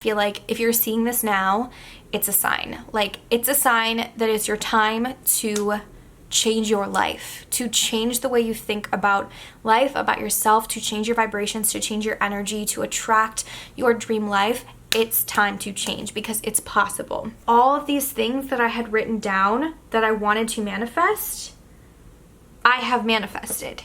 Feel like if you're seeing this now, it's a sign. Like, it's a sign that it's your time to change your life, to change the way you think about life, about yourself, to change your vibrations, to change your energy, to attract your dream life. It's time to change because it's possible. All of these things that I had written down that I wanted to manifest, I have manifested.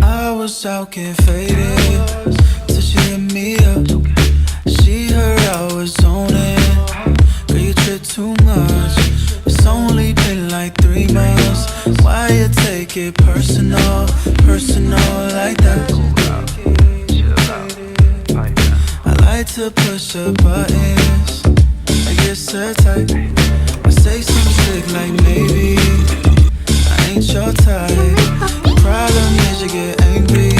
I was out getting faded till she hit me up. She heard I was on it. Girl, you trip too much. It's only been like 3 months. Why you take it personal like that? I like to push the buttons. I get so tight. I say some slick like maybe I ain't your type. The problem is you get angry.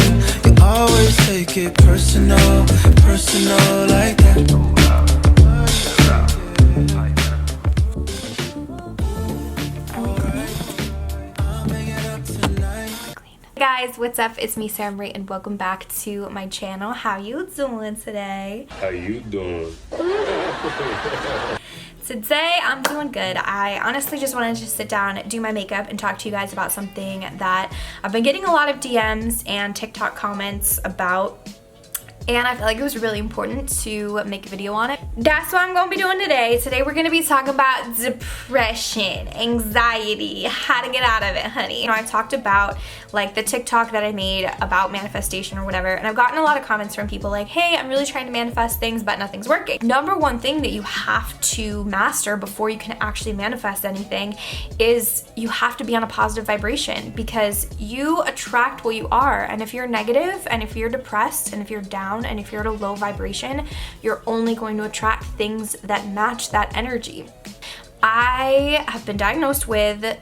You always take it personal like that. Hey guys, what's up? It's me, Sarah Marie, and welcome back to my channel. How you doing today? How you doing? Today, I'm doing good. I honestly just wanted to sit down, do my makeup, and talk to you guys about something that I've been getting a lot of DMs and TikTok comments about. And I feel like it was really important to make a video on it. That's what I'm going to be doing today. Today we're going to be talking about depression, anxiety, how to get out of it, honey. You know, I've talked about like the TikTok that I made about manifestation or whatever, and I've gotten a lot of comments from people like, hey, I'm really trying to manifest things, but nothing's working. Number one thing that you have to master before you can actually manifest anything is you have to be on a positive vibration, because you attract what you are. And if you're negative, and if you're depressed, and if you're down, and if you're at a low vibration, you're only going to attract things that match that energy. I have been diagnosed with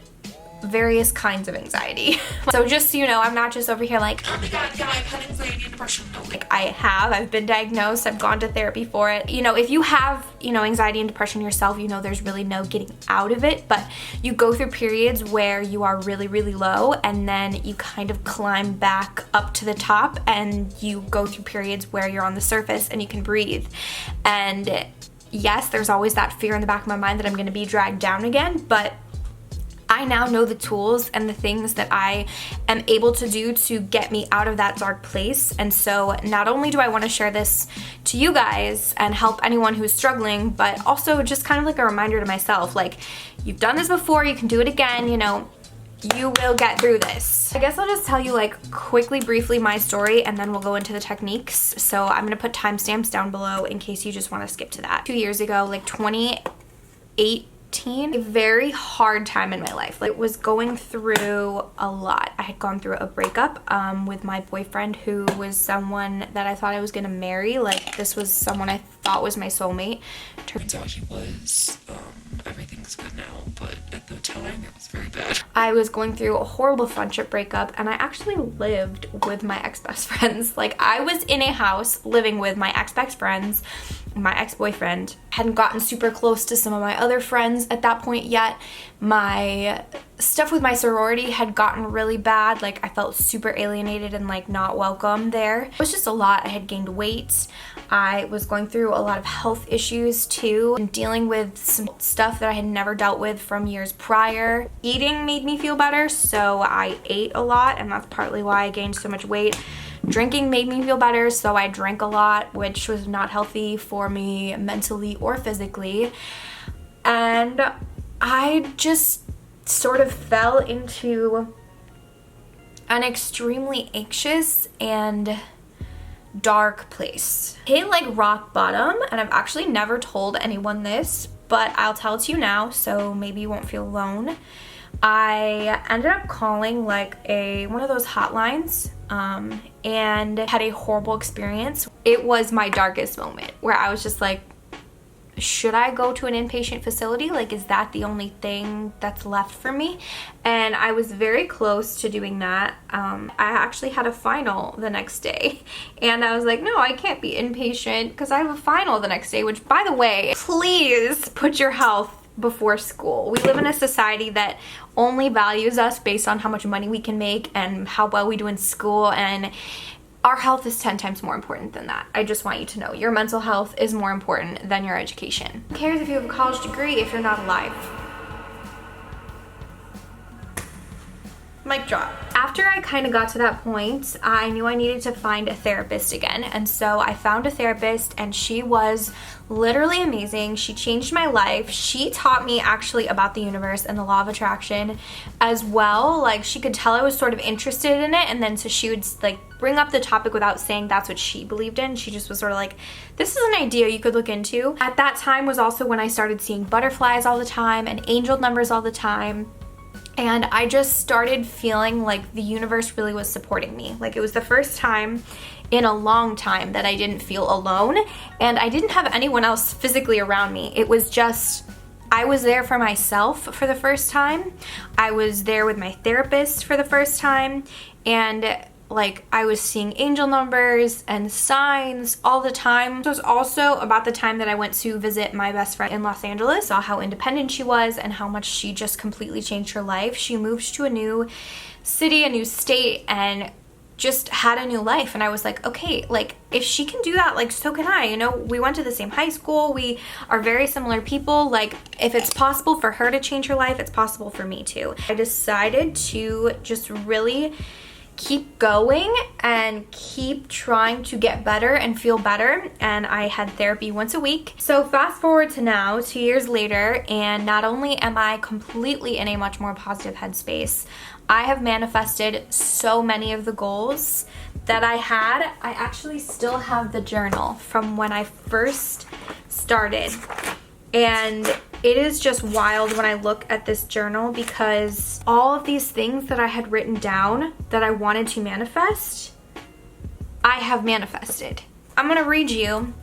various kinds of anxiety. So just so you know, I'm not just over here like, oh my god, yeah, I've had anxiety and depression. No, like I've been diagnosed, I've gone to therapy for it. You know, if you have, you know, anxiety and depression yourself, you know there's really no getting out of it, but you go through periods where you are really, really low, and then you kind of climb back up to the top, and you go through periods where you're on the surface and you can breathe. And yes, there's always that fear in the back of my mind that I'm gonna be dragged down again, but I now know the tools and the things that I am able to do to get me out of that dark place. And so not only do I want to share this to you guys and help anyone who's struggling, but also just kind of like a reminder to myself, like, you've done this before, you can do it again, you know, you will get through this. I guess I'll just tell you like quickly, briefly my story, and then we'll go into the techniques. So I'm going to put timestamps down below in case you just want to skip to that. 2 years ago, like 2018, a very hard time in my life. Like, it was going through a lot. I had gone through a breakup with my boyfriend, who was someone that I thought I was gonna marry. Like, this was someone I thought was my soulmate. Turns out he was. Everything's good now, but at the time it was very bad. I was going through a horrible friendship breakup, and I actually lived with my ex-best friends. Like, I was in a house living with my ex-best friends, my ex-boyfriend. Hadn't gotten super close to some of my other friends at that point yet. My stuff with my sorority had gotten really bad. Like, I felt super alienated and like not welcome there. It was just a lot. I had gained weight. I was going through a lot of health issues too, and dealing with some stuff that I had never dealt with from years prior. Eating made me feel better, so I ate a lot, and that's partly why I gained so much weight. Drinking made me feel better, so I drank a lot, which was not healthy for me mentally or physically. And I just sort of fell into an extremely anxious and dark place. Hit like rock bottom, and I've actually never told anyone this, but I'll tell it to you now, so maybe you won't feel alone. I ended up calling like one of those hotlines and had a horrible experience. It was my darkest moment where I was just like, should I go to an inpatient facility? Like, is that the only thing that's left for me? And I was very close to doing that. I actually had a final the next day, and I was like, no, I can't be inpatient because I have a final the next day, which, by the way, please put your health before school. We live in a society that only values us based on how much money we can make and how well we do in school, and our health is 10 times more important than that. I just want you to know your mental health is more important than your education. Who cares if you have a college degree if you're not alive? Mic drop. After I kind of got to that point, I knew I needed to find a therapist again. And so I found a therapist, and she was literally amazing. She changed my life. She taught me actually about the universe and the law of attraction as well. Like, she could tell I was sort of interested in it, and then so she would like bring up the topic without saying that's what she believed in. She just was sort of like, this is an idea you could look into. At that time was also when I started seeing butterflies all the time and angel numbers all the time. And I just started feeling like the universe really was supporting me. Like, it was the first time in a long time that I didn't feel alone, and I didn't have anyone else physically around me. It was just, I was there for myself for the first time. I was there with my therapist for the first time, and like, I was seeing angel numbers and signs all the time. It was also about the time that I went to visit my best friend in Los Angeles, saw how independent she was and how much she just completely changed her life. She moved to a new city, a new state, and just had a new life. And I was like, okay, like, if she can do that, like, so can I. You know, we went to the same high school. We are very similar people. Like, if it's possible for her to change her life, it's possible for me too. I decided to just really keep going and keep trying to get better and feel better, and I had therapy once a week. So fast forward to now, 2 years later, and not only am I completely in a much more positive headspace, I have manifested so many of the goals that I had. I actually still have the journal from when I first started, and it is just wild when I look at this journal, because all of these things that I had written down that I wanted to manifest, I have manifested. I'm gonna read you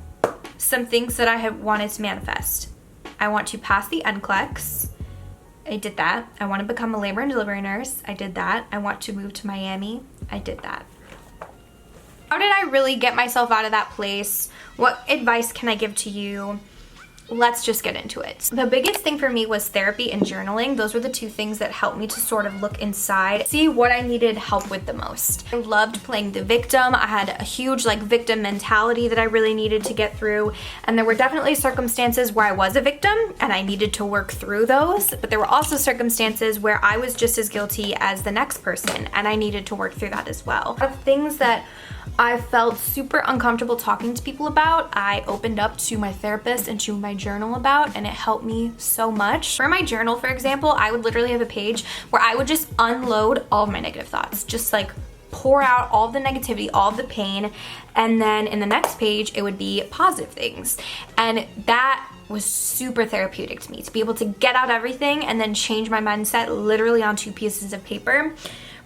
some things that I have wanted to manifest. I want to pass the NCLEX. I did that. I want to become a labor and delivery nurse. I did that. I want to move to Miami. I did that. How did I really get myself out of that place? What advice can I give to you? Let's just get into it. The biggest thing for me was therapy and journaling. Those were the two things that helped me to sort of look inside, see what I needed help with the most. I loved playing the victim. I had a huge like victim mentality that I really needed to get through, and there were definitely circumstances where I was a victim and I needed to work through those, but there were also circumstances where I was just as guilty as the next person and I needed to work through that as well. Of things that I felt super uncomfortable talking to people about, I opened up to my therapist and to my journal about, and it helped me so much. For my journal, for example, I would literally have a page where I would just unload all of my negative thoughts, just like pour out all the negativity, all the pain, and then in the next page it would be positive things. And that was super therapeutic to me, to be able to get out everything and then change my mindset literally on 2 pieces of paper.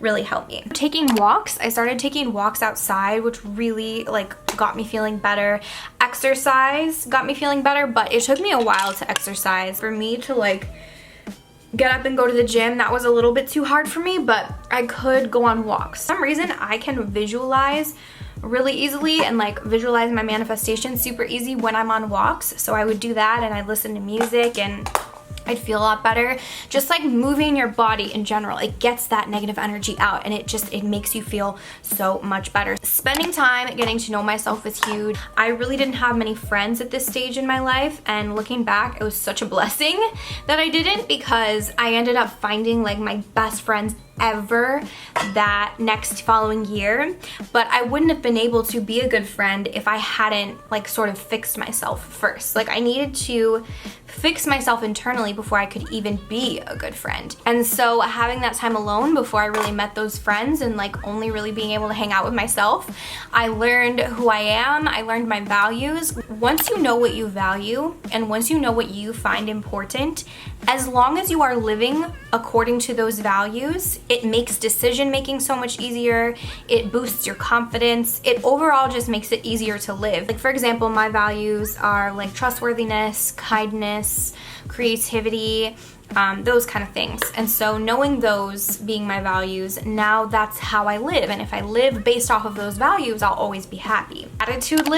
Really helped me. Taking walks, I started taking walks outside, which really like got me feeling better. Exercise got me feeling better, but it took me a while to exercise. For me to like get up and go to the gym, that was a little bit too hard for me, but I could go on walks. For some reason, I can visualize really easily and like visualize my manifestation super easy when I'm on walks. So I would do that, and I'd listen to music and I'd feel a lot better. Just like moving your body in general, it gets that negative energy out, and it makes you feel so much better. Spending time getting to know myself was huge. I really didn't have many friends at this stage in my life, and looking back, it was such a blessing that I didn't, because I ended up finding like my best friends ever that next following year, but I wouldn't have been able to be a good friend if I hadn't like sort of fixed myself first. Like, I needed to fix myself internally before I could even be a good friend. And so having that time alone before I really met those friends and like only really being able to hang out with myself, I learned who I am, I learned my values. Once you know what you value and once you know what you find important, as long as you are living according to those values, it makes decision making so much easier, it boosts your confidence, it overall just makes it easier to live. Like, for example, my values are like trustworthiness, kindness, kindness, creativity, those kind of things. And so knowing those being my values, now that's how I live. And if I live based off of those values, I'll always be happy. Gratitude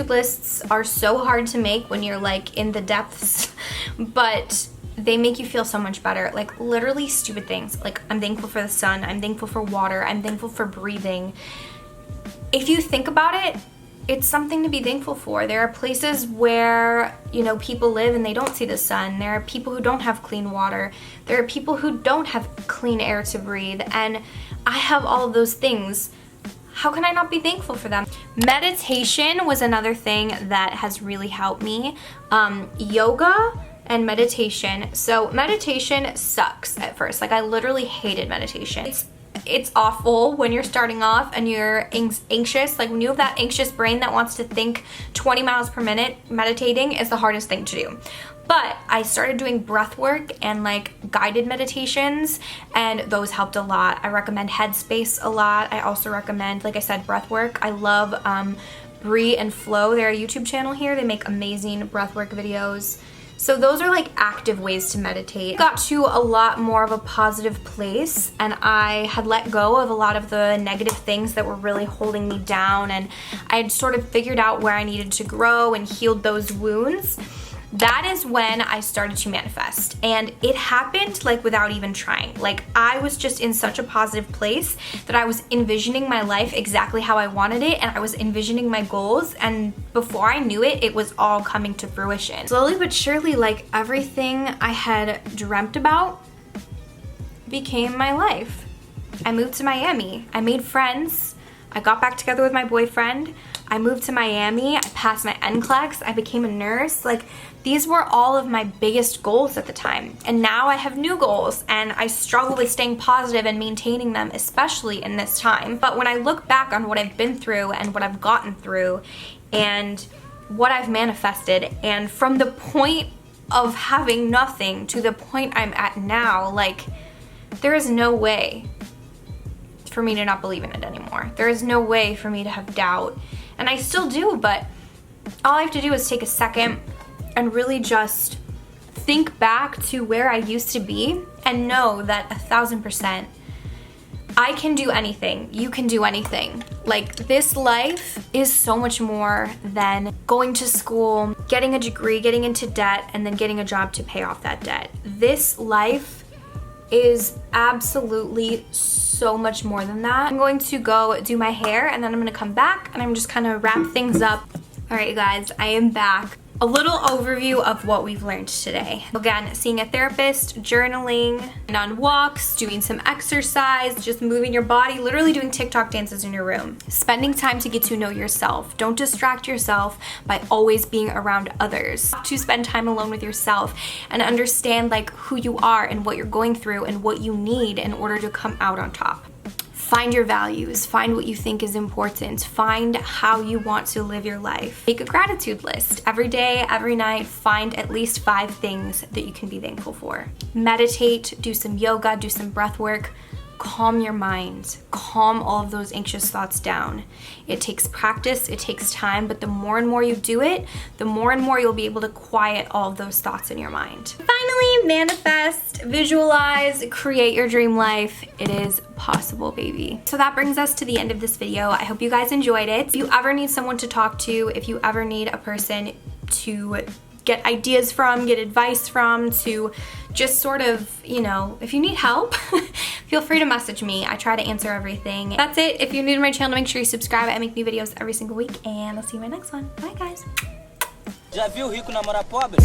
lists are so hard to make when you're like in the depths, but they make you feel so much better. Like literally stupid things. Like I'm thankful for the sun, I'm thankful for water, I'm thankful for breathing. If you think about it, it's something to be thankful for. There are places where, you know, people live and they don't see the sun. There are people who don't have clean water. There are people who don't have clean air to breathe. And I have all of those things. How can I not be thankful for them? Meditation was another thing that has really helped me. Yoga and meditation. So meditation sucks at first. Like I literally hated meditation. It's awful when you're starting off and you're anxious. Like when you have that anxious brain that wants to think 20 miles per minute, meditating is the hardest thing to do. But I started doing breath work and like guided meditations, and those helped a lot. I recommend Headspace a lot. I also recommend, like I said, breath work. I love Bree and Flo. They're a YouTube channel here. They make amazing breath work videos. So those are like active ways to meditate. I got to a lot more of a positive place, and I had let go of a lot of the negative things that were really holding me down, and I had sort of figured out where I needed to grow and healed those wounds. That is when I started to manifest, and it happened like without even trying. Like I was just in such a positive place that I was envisioning my life exactly how I wanted it, and I was envisioning my goals, and before I knew it, it was all coming to fruition. Slowly but surely, like everything I had dreamt about became my life. I moved to Miami. I made friends. I got back together with my boyfriend. I moved to Miami. I passed my NCLEX. I became a nurse. Like these were all of my biggest goals at the time. And now I have new goals, and I struggle with staying positive and maintaining them, especially in this time. But when I look back on what I've been through and what I've gotten through and what I've manifested, and from the point of having nothing to the point I'm at now, like there is no way for me to not believe in it anymore. There is no way for me to have doubt. And I still do, but all I have to do is take a second and really just think back to where I used to be and know that 1000% I can do anything. You can do anything. Like this life is so much more than going to school, getting a degree, getting into debt, and then getting a job to pay off that debt. This life is absolutely so much more than that. I'm going to go do my hair, and then I'm gonna come back and I'm just kind of wrap things up. All right, you guys, I am back. A little overview of what we've learned today. Again, seeing a therapist, journaling, and on walks, doing some exercise, just moving your body, literally doing TikTok dances in your room. Spending time to get to know yourself. Don't distract yourself by always being around others. To spend time alone with yourself and understand like who you are and what you're going through and what you need in order to come out on top. Find your values, find what you think is important, find how you want to live your life. Make a gratitude list. Every day, every night, find at least 5 things that you can be thankful for. Meditate, do some yoga, do some breath work. Calm your mind, calm all of those anxious thoughts down. It takes practice, it takes time, but the more and more you do it, the more and more you'll be able to quiet all of those thoughts in your mind. Finally, manifest, visualize, create your dream life. It is possible, baby. So that brings us to the end of this video. I hope you guys enjoyed it. If you ever need someone to talk to, if you ever need a person to get ideas from, get advice from, to just sort of, you know, if you need help, feel free to message me. I try to answer everything. That's it. If you're new to my channel, make sure you subscribe. I make new videos every single week, and I'll see you in my next one. Bye, guys. Já viu rico namorar pobre?